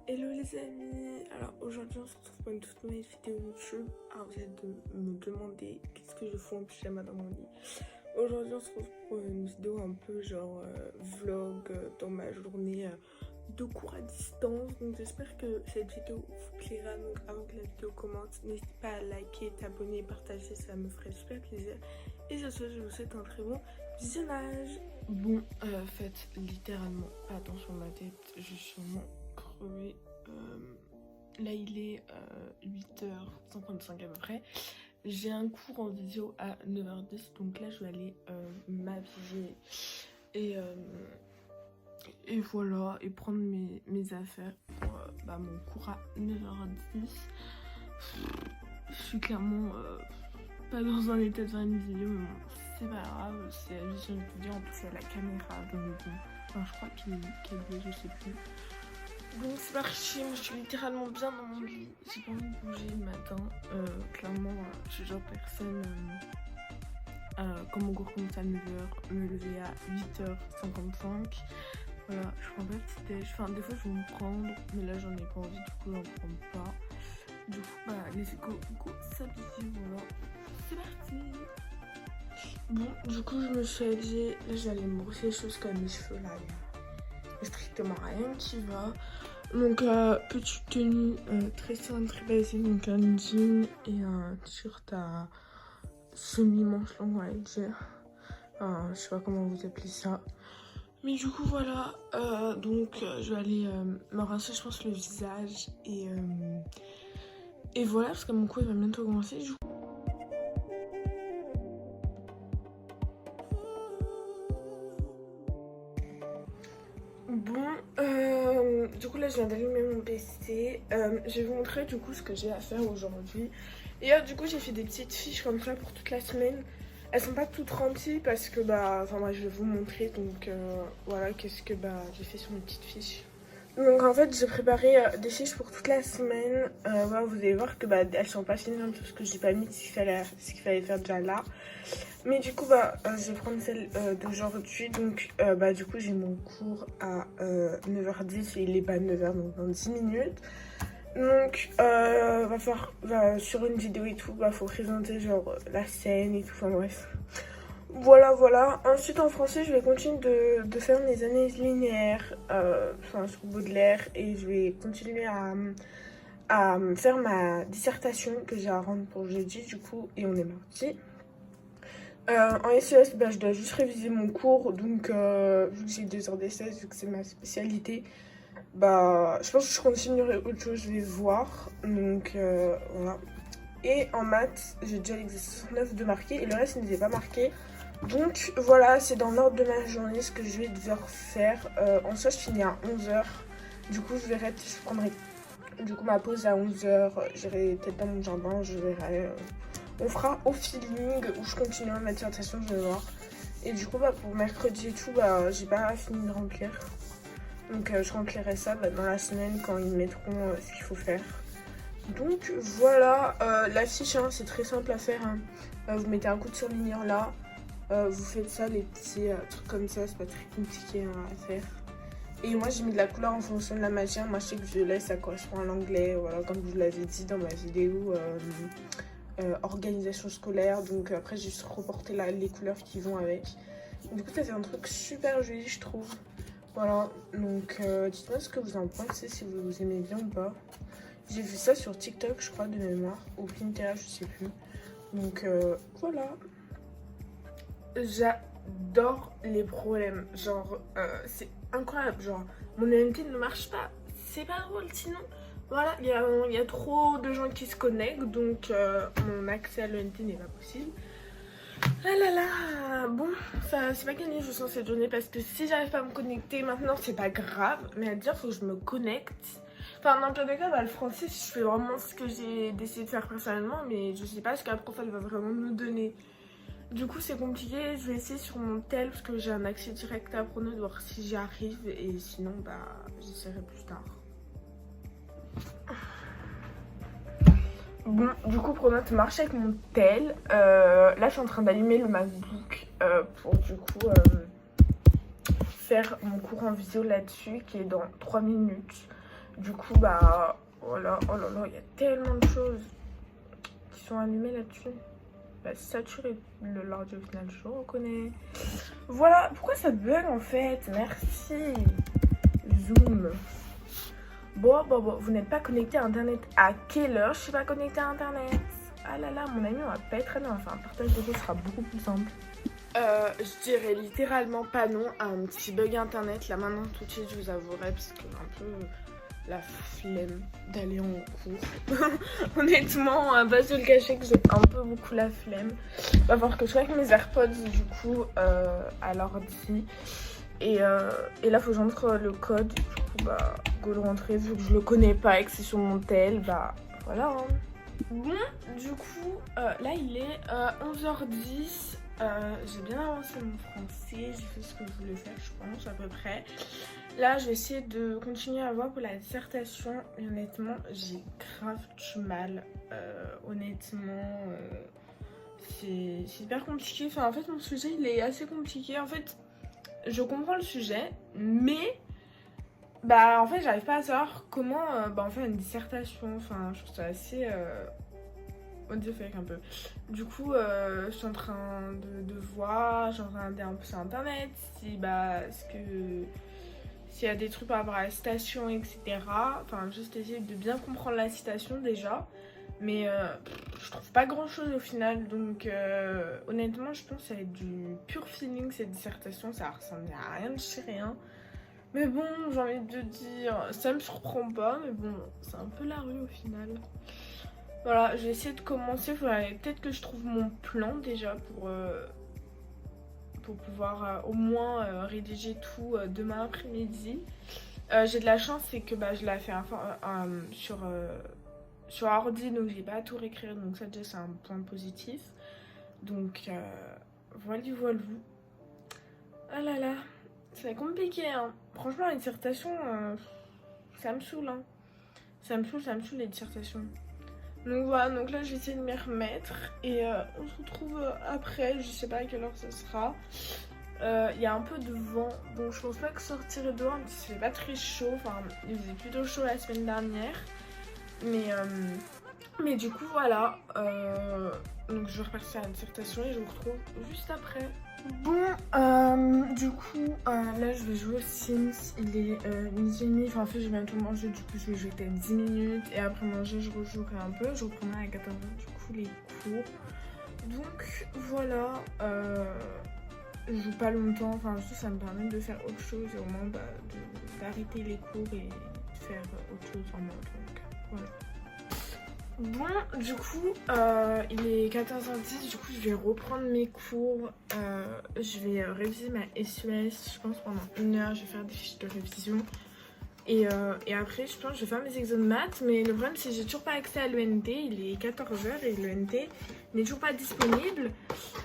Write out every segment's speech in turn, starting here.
Hello les amis, alors aujourd'hui on se retrouve pour une toute nouvelle vidéo YouTube. Alors vous allez me demander qu'est-ce que je fais en pyjama dans mon lit. Aujourd'hui on se retrouve pour une vidéo un peu genre vlog dans ma journée de cours à distance. Donc j'espère que cette vidéo vous plaira. Donc avant que la vidéo commence, n'hésitez pas à liker, t'abonner et partager, ça me ferait super plaisir. Et sur ce, je vous souhaite un très bon visionnage. Bon, faites littéralement pas attention à ma tête, je suis sûrement crevée. Là il est 8h55 à peu près. J'ai un cours en visio à 9h10, donc là je vais aller m'habiller et voilà, et prendre mes affaires pour mon cours à 9h10. Je suis clairement pas dans un état de faire une vidéo, mais bon, c'est pas grave, c'est la vision étudiant, en plus il y a la caméra, donc bon, enfin je crois qu'il est, je sais plus. Donc c'est parti, moi je suis littéralement bien dans mon lit, j'ai pas envie de bouger le matin, clairement je suis genre personne, quand mon cours commence à 9h, me lever à 8h55, voilà, je prends pas de petit déj, enfin des fois je vais me prendre, mais là j'en ai pas envie, du coup j'en prends pas. Du coup les go s'habiller, voilà, c'est parti. Bon, du coup je me suis habillée, là je vais aller me brosser les choses comme mes cheveux là, il y a strictement rien qui va. Donc petite tenue très simple, très basique, donc un jean et un t-shirt à semi-manche longue, on va dire. Je sais pas comment vous appelez ça. Mais du coup voilà, je vais aller me rincer je pense le visage et voilà, parce que mon cours il va bientôt commencer. Bon, du coup là je viens d'allumer mon PC, je vais vous montrer du coup ce que j'ai à faire aujourd'hui. Et du coup j'ai fait des petites fiches comme ça pour toute la semaine. Elles sont pas toutes remplies parce que moi je vais vous montrer, donc voilà qu'est-ce que j'ai fait sur mes petites fiches. Donc en fait j'ai préparé des fiches pour toute la semaine. Voilà, vous allez voir que elles sont pas finies parce que j'ai pas mis ce qu'il fallait faire déjà là. Mais du coup je vais prendre celle d'aujourd'hui. Donc du coup j'ai mon cours à 9h10 et il est pas 9h, donc dans 10 minutes. Donc sur une vidéo et tout, faut présenter genre la scène et tout, enfin bref. Voilà. Ensuite en français je vais continuer de faire mes analyses linéaires sur Baudelaire, et je vais continuer à faire ma dissertation que j'ai à rendre pour jeudi du coup, et on est mardi. En SES je dois juste réviser mon cours, donc vu que j'ai 2 heures d'essai, vu que c'est ma spécialité, je pense que je continuerai autre chose, je vais voir. Donc voilà. Et en maths j'ai déjà l'exercice 9 de marquer et le reste il n'est pas marqué. Donc voilà, c'est dans l'ordre de ma journée ce que je vais devoir faire. En soi je finis à 11h. Du coup je verrai, je prendrai du coup ma pause à 11h. J'irai peut-être dans mon jardin, je verrai. On fera au feeling ou je continuerai ma dissertation, je vais voir. Et du coup pour mercredi et tout, j'ai pas fini de remplir. Donc je remplirai ça dans la semaine quand ils mettront ce qu'il faut faire. Donc voilà, la fiche c'est très simple à faire. Vous mettez un coup de surligneur là. Vous faites ça, les petits trucs comme ça, c'est pas très compliqué à faire. Et moi j'ai mis de la couleur en fonction de la matière. Moi je sais que violet ça correspond à l'anglais, voilà, comme je vous l'avais dit dans ma vidéo organisation scolaire. Donc après j'ai juste reporté les couleurs qui vont avec. Du coup ça fait un truc super joli je trouve. Voilà, donc dites-moi ce que vous en pensez, si vous aimez bien ou pas. J'ai vu ça sur TikTok je crois de mémoire, ou Pinterest je sais plus. Donc voilà. J'adore les problèmes, genre c'est incroyable, genre mon ENT ne marche pas, c'est pas drôle sinon. Voilà, il y a trop de gens qui se connectent, donc mon accès à l'ENT n'est pas possible. Ah là là, bon, c'est pas gagné je sens cette journée, parce que si j'arrive pas à me connecter maintenant c'est pas grave, mais à dire faut que je me connecte. Enfin dans tous les cas le français je fais vraiment ce que j'ai décidé de faire personnellement, mais je sais pas ce que la prof elle va vraiment nous donner. Du coup c'est compliqué, je vais essayer sur mon tel parce que j'ai un accès direct à Prono, de voir si j'y arrive, et sinon j'essaierai plus tard. Bon, du coup Pronote marche avec mon tel. Là je suis en train d'allumer le MacBook pour du coup faire mon cours en visio là-dessus qui est dans 3 minutes. Du coup, bah voilà, oh là là, il y a tellement de choses qui sont allumées là-dessus. Bah, saturé l'ordi au final, je reconnais. Voilà, pourquoi ça bug en fait? Merci. Zoom. Bon, vous n'êtes pas connecté à internet. À quelle heure je suis pas connectée à internet? Ah là là, mon ami, on va pas être allé. Enfin, un partage de sera beaucoup plus simple. Je dirais littéralement pas non à un petit bug internet. Là maintenant, tout de suite, je vous avouerai, parce que un peu la flemme d'aller en cours. Honnêtement, on va pas se le cacher que j'ai un peu beaucoup la flemme. Va falloir que je sois avec mes AirPods du coup à l'ordi. Et là, faut que j'entre le code. Du coup, bah, go le rentrer. Vu que je le connais pas et que c'est sur mon tel, bah voilà. Hein. Bon, du coup, là il est 11h10. J'ai bien avancé mon français. J'ai fait ce que je voulais faire, je pense, à peu près. Là, je vais essayer de continuer à voir pour la dissertation. Et honnêtement, j'ai grave du mal. Honnêtement, c'est hyper compliqué. Enfin, en fait, mon sujet, il est assez compliqué. En fait, je comprends le sujet, mais bah en fait j'arrive pas à savoir comment en faire une dissertation. Enfin je trouve ça assez what the fuck un peu. Du coup je suis en train de voir, j'ai en train de regarder un peu sur internet si s'il y a des trucs par rapport à la citation, etc. Enfin juste essayer de bien comprendre la citation déjà. Mais je trouve pas grand chose au final, donc honnêtement je pense que ça va être du pur feeling cette dissertation, ça ressemble à rien de chez rien. Mais bon, j'ai envie de dire, ça me surprend pas, mais bon, c'est un peu la rue au final. Voilà, je vais essayer de commencer, peut-être que je trouve mon plan déjà pour pouvoir au moins rédiger tout demain après-midi. J'ai de la chance, c'est que bah, je l'ai fait sur ordi, donc j'ai pas à tout réécrire, donc ça déjà c'est un point positif. Donc voilà. Ah là là, c'est compliqué hein. Franchement la dissertation, ça me saoule hein. Ça me saoule les dissertations. Donc voilà, donc là j'essaie de m'y remettre et on se retrouve après, je sais pas à quelle heure ça sera. Il y a un peu de vent, donc je pense pas que sortir dehors, mais ça fait pas très chaud, enfin il faisait plutôt chaud la semaine dernière. Mais du coup voilà, donc je vais repartir à la dissertation et je vous retrouve juste après. Bon, du coup là je vais jouer aux Sims, il est 12h30, enfin en fait j'ai bientôt mangé, du coup je vais jouer peut-être 10 minutes et après manger je rejouerai un peu, je reprendrai à 14h du coup les cours. Donc voilà, je joue pas longtemps, enfin juste ça me permet de faire autre chose et au moins d'arrêter les cours et de faire autre chose en mode, donc voilà. Bon, du coup, il est 14h10, du coup je vais reprendre mes cours, je vais réviser ma SES, je pense pendant 1 heure, je vais faire des fiches de révision. Et après, je pense que je vais faire mes examens de maths, mais le problème c'est que j'ai toujours pas accès à l'ENT, il est 14h et l'ENT n'est toujours pas disponible.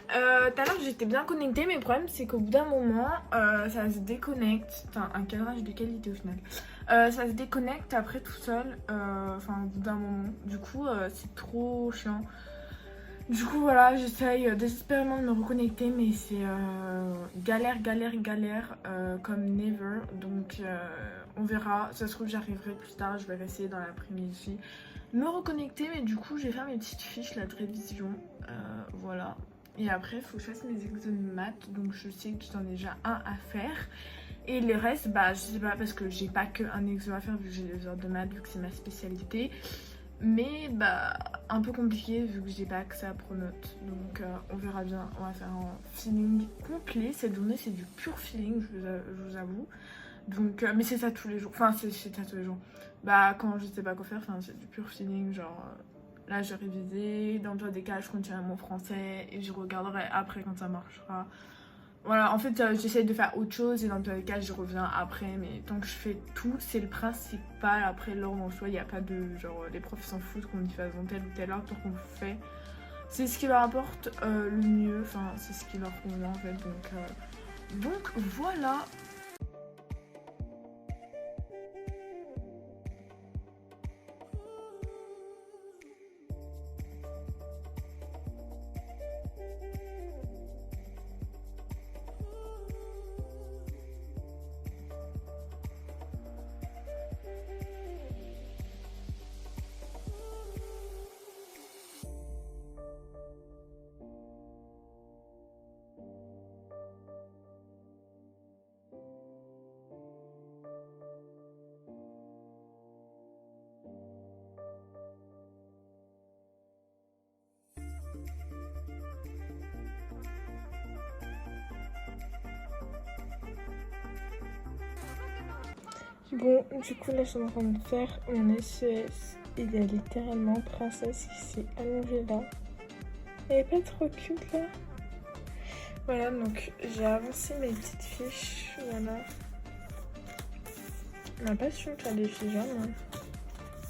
Tout à l'heure j'étais bien connectée, mais le problème c'est qu'au bout d'un moment, ça se déconnecte, enfin un cadrage de qualité au final. Ça se déconnecte après tout seul, enfin au bout d'un moment. Du coup, c'est trop chiant. Du coup, voilà, j'essaye désespérément de me reconnecter, mais c'est galère comme never. Donc, on verra. Ça se trouve, j'arriverai plus tard. Je vais essayer dans l'après-midi me reconnecter, mais du coup, je vais faire mes petites fiches là de révision. Voilà. Et après, il faut que je fasse mes examens de maths. Donc, je sais que j'en ai déjà un à faire. Et les restes, bah je sais pas parce que j'ai pas qu'un exo à faire vu que j'ai 2 heures de maths, vu que c'est ma spécialité. Mais bah un peu compliqué vu que j'ai pas accès à Pronote. Donc on verra bien, on va faire un feeling complet. Cette journée c'est du pur feeling, je vous avoue. Donc mais c'est ça tous les jours, enfin c'est ça tous les jours. Bah quand je sais pas quoi faire, enfin c'est du pur feeling, genre là j'ai révisé, dans le cas des cas je continue mon français et je regarderai après quand ça marchera. Voilà, en fait, j'essaye de faire autre chose et dans tous les cas, je reviens après. Mais tant que je fais tout, c'est le principal. Après, l'ordre en soi, il n'y a pas de genre, les profs s'en foutent qu'on y fasse dans tel ou tel ordre. Tant qu'on fait, c'est ce qui leur apporte le mieux. Enfin, c'est ce qui leur convient en fait. Donc voilà. Bon, du coup là je suis en train de faire mon SES. Il y a littéralement princesse qui s'est allongée là. Elle est pas trop cute là. Voilà, donc j'ai avancé mes petites fiches. Voilà. Ma passion de faire des fiches, hein.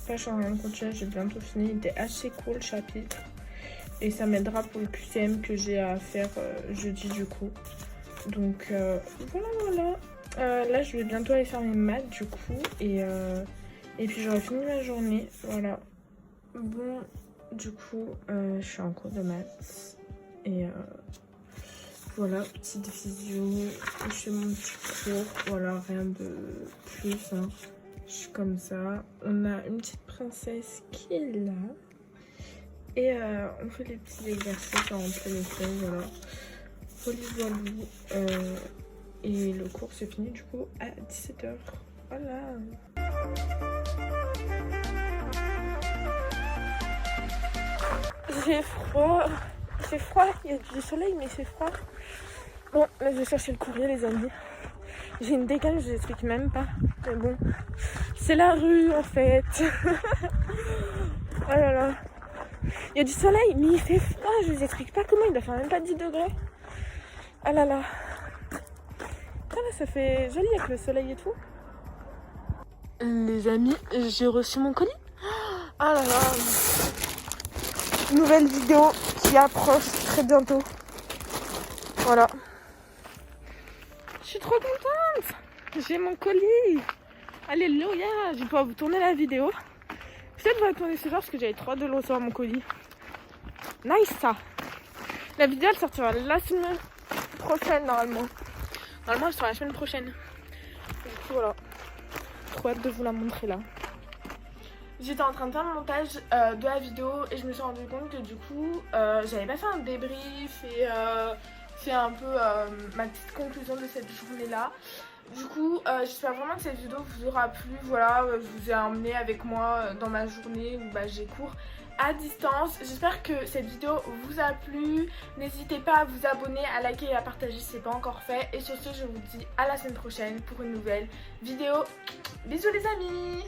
Là, je suis en train de continuer, j'ai bientôt fini. Il était assez cool le chapitre. Et ça m'aidera pour le QCM que j'ai à faire jeudi du coup. Donc voilà. Là, je vais bientôt aller faire mes maths du coup. Et puis j'aurai fini ma journée. Voilà. Bon, du coup, je suis en cours de maths. Et voilà, petite visio. Je fais mon petit cours. Voilà, rien de plus. Hein. Je suis comme ça. On a une petite princesse qui est là. Et on fait les petits exercices en plein été. Voilà. Et le cours se finit du coup à 17h. Voilà. J'ai froid. C'est froid. Il y a du soleil mais c'est froid. Bon, là je vais chercher le courrier les amis. J'ai une décale, je l'explique même pas. Mais bon, c'est la rue en fait. Oh là là. Il y a du soleil, mais il fait froid. Je vous explique pas comment, il doit faire même pas 10 degrés. Ah là là. Ah là, ça fait joli avec le soleil et tout. Les amis, j'ai reçu mon colis. Ah là là. Nouvelle vidéo qui approche très bientôt. Voilà. Je suis trop contente. J'ai mon colis. Alléluia. Je vais pouvoir vous tourner la vidéo. Peut-être vous la tourner ce soir parce que j'avais trop de l'eau sur mon colis. Nice ça. La vidéo elle sortira la semaine prochaine normalement. Normalement elle sera la semaine prochaine. Du coup voilà. Trop hâte de vous la montrer là. J'étais en train de faire le montage de la vidéo et je me suis rendu compte que du coup j'avais pas fait un débrief et fait un peu ma petite conclusion de cette journée là. Du coup j'espère vraiment que cette vidéo vous aura plu. Voilà, je vous ai emmené avec moi dans ma journée où j'ai cours à distance. J'espère que cette vidéo vous a plu. N'hésitez pas à vous abonner, à liker et à partager si ce n'est pas encore fait. Et sur ce je vous dis à la semaine prochaine pour une nouvelle vidéo. Bisous les amis.